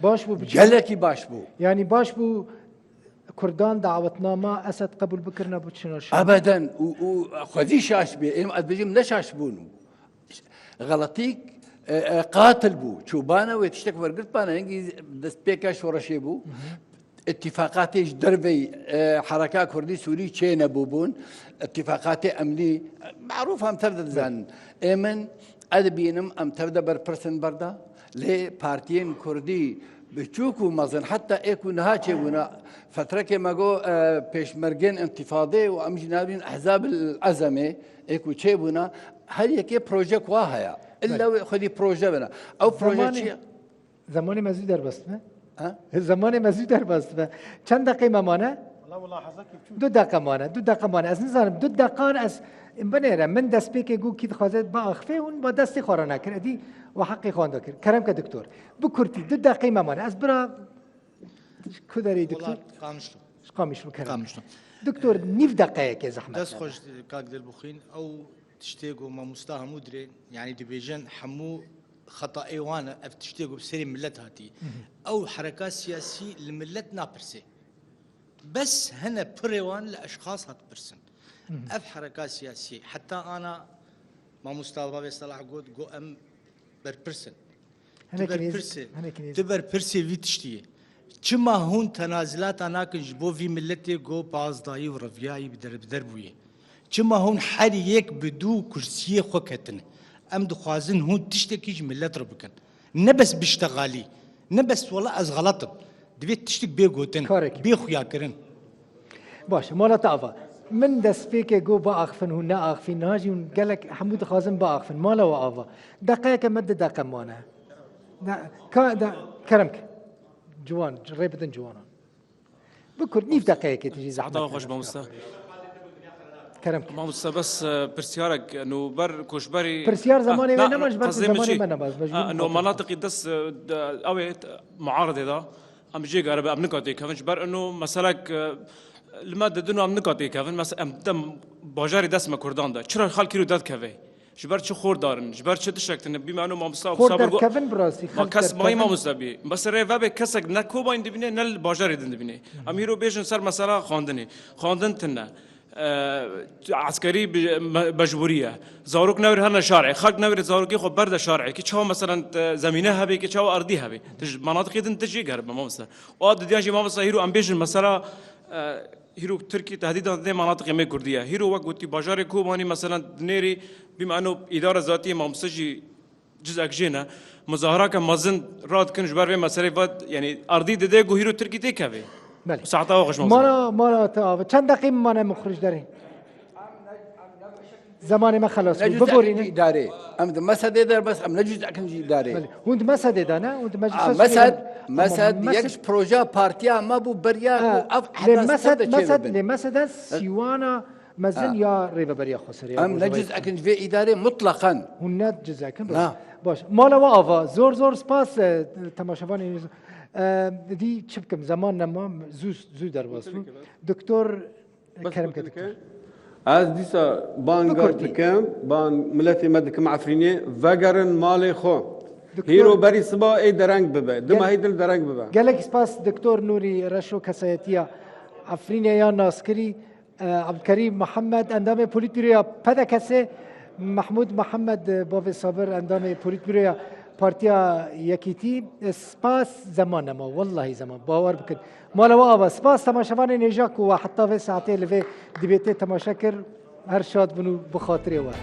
باش بو جلكي باش بو يعني باش بو كردان دعوتنامه اسد قبول بكرنا بتشناش ابدا وخذي شاش بي ام ادبجم نشاش بونو غلطيك قاتل بو شوبانا ويتشتك ورقت بانا هنگي دسبيكاش ورشيبو اتفاقاتيش دربي حركات كردي سوري تشينا بوبون اتفاقات امني معروفه ام تبدا زان امن ادبينم ام تبدا بربرسن بردا لي بارتيين كردي بتشوكو مازن حتى ايكو نهاچه ونا فتره كما جو بيشمرجين انتفاضه وام جنابين احزاب العزمه ايكو تشيبونا هل يكي بروجيك واهيا الا خدي بروجي بنا او بروجي زمانی مزید در بست نه؟ زمانی مزید در بست چند دقیقه ممانه؟ دو دقیقه مانه از نظرم دو دقیقه از بنیره من دست پیک گو کی خواهد با اخفه اون با دستی خورا نکردی و حقی خوانده کرد کرم که دکتر بکرتی دو دقیقه ممانه از برا کداری دکتر؟ قامشلو کرم دکتر نیف دقیقه که زحمت دست خوش کاک دل بخین او تشتيقوا ما مستاهم مدري يعني ديفيجن حمو خطا ايوانا اف تشتيقوا بسري ملت هاتي او حركات سياسيه لملت نابرسي بس هنا بريوان لاشخاص هات برسن اف حركات سياسيه حتى انا ما مستوى صلاح قود جو ام بربرسن تبر برسي في تشتيه كما هون تنازلات انا كنجبو في ملتي جو بازداي ورفياي بدربويه كما هون حريك بدو كرسي خوكتن ام دخوازن هون تشتكيش ملت ربكن نبس بيشتغالي نبس والله از غلطن دبيت تشتك بيغوتن بيخويا كرن باش مالا تعفى من دست فيك جو باخفن هون اخفين ناجي قالك حمود خازن باخفن مالا وعافى دقيقه مد دقيقه مانا كرمك جوان ريبدن جوانا بكر نيف دقيقه تجي زحمه عطاو خوش بمستا كرمك ما مست بس برسيارك انه بر كوشبري برسيار زماني ما نمش بس زماني ما نباز انه مناطق دس اوي معارض هذا ام جي قرب ام نقاطي كفنش بر انه مسالك الماده دنو ام نقاطي كفن مثلا ام دم باجاري دسمه كردان ده چرا خال كيلو داد كفي جبر چه خور دارن جبر چه تشكتن بما انه ما مستوى خور كفن براسي ما كس ما مستبي بس ريفا كسك نكو باين دبينه نل باجاري دبينه اميرو بيجن سر مساله خواندن تنه عسكري مجبوريه زاروك نور هنا شارعي خلق نور زاروكي خو برد شارعي كي شو مثلا زمينها بي كي شو ارضيها بي مناطق يدن تجي قرب ما مثلا واد ديانجي ما مثلا هيرو امبيشن مثلا هيرو تركي تهديدا ذي مناطق ما كرديه هيرو وقت باجاري كوباني مثلا نيري بما انه اداره ذاتيه ما مسجي جزء جينا مظاهرات مازن راد كن جبر مساله يعني ارضي دديغو هيرو تركي تيكافي بله ساعتها وقش ما تا چند دقیقه ما مخرج داریم زمان ما خلاص ببورين اداري ام مسد ادار بس ام نجد اكن اداري وانت مسد دانا وانت مسد يكش بروجا بارتيا ما بو بريا مسد سيوانا مزن يا ريبا بريا خسر ام نجد اكن في اداري مطلقا هنات جزء اكن باش مالا وافا زور سپاس تماشاوان دی چه بکم زمان نما زو در واسو دکتر کرم که دکتر از دیسا بانگار دکم بان ملتی مدکم عفرینی وگرن مال خو هیرو بری سبا ای درنگ ببه دم هیدل درنگ ببه گلک سپاس دکتور نوری رشو کسایتیا عفرینیا یا ناسکری عبدالکریم محمد اندام پولیت بیرویا پدا کسه محمود محمد باو صابر اندام پولیت بیرویا پارتیا یکیتی سپاس زمان ما والله زمان باور بکن مالا و آبا سپاس تماشاوان نجاک و حتی و ساعتی لفه دبیته تماشا کر هر شاد بنو بخاطره وار